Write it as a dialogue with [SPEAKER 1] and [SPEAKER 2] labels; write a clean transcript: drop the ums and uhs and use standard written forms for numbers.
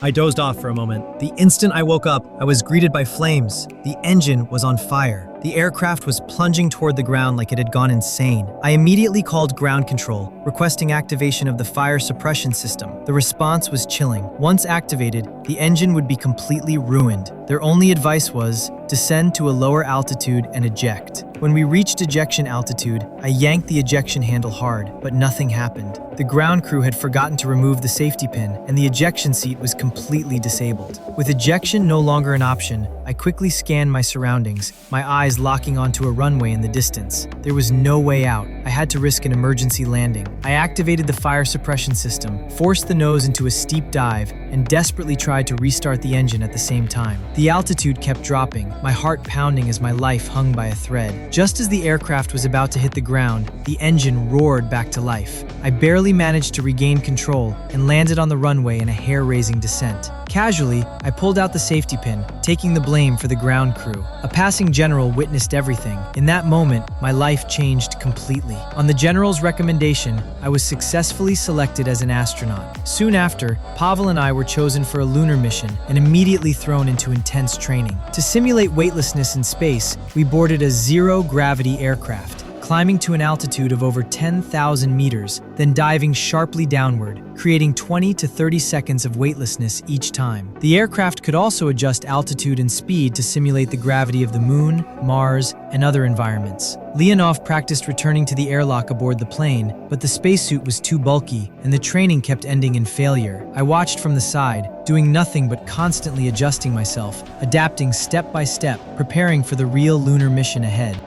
[SPEAKER 1] I dozed off for a moment. The instant I woke up, I was greeted by flames. The engine was on fire. The aircraft was plunging toward the ground like it had gone insane. I immediately called ground control, requesting activation of the fire suppression system. The response was chilling. Once activated, the engine would be completely ruined. Their only advice was, descend to a lower altitude and eject. When we reached ejection altitude, I yanked the ejection handle hard, but nothing happened. The ground crew had forgotten to remove the safety pin, and the ejection seat was completely disabled. With ejection no longer an option, I quickly scanned my surroundings, my eyes locking onto a runway in the distance. There was no way out. I had to risk an emergency landing. I activated the fire suppression system, forced the nose into a steep dive, and desperately tried to restart the engine at the same time. The altitude kept dropping, my heart pounding as my life hung by a thread. Just as the aircraft was about to hit the ground, the engine roared back to life. I barely managed to regain control and landed on the runway in a hair-raising descent. Casually, I pulled out the safety pin, taking the blame for the ground crew. A passing general witnessed everything. In that moment, my life changed completely. On the general's recommendation, I was successfully selected as an astronaut. Soon after, Pavel and I were chosen for a lunar mission and immediately thrown into intense training. To simulate weightlessness in space, we boarded a zero-gravity aircraft, climbing to an altitude of over 10,000 meters, then diving sharply downward, creating 20 to 30 seconds of weightlessness each time. The aircraft could also adjust altitude and speed to simulate the gravity of the Moon, Mars, and other environments. Leonov practiced returning to the airlock aboard the plane, but the spacesuit was too bulky, and the training kept ending in failure. I watched from the side, doing nothing but constantly adjusting myself, adapting step by step, preparing for the real lunar mission ahead.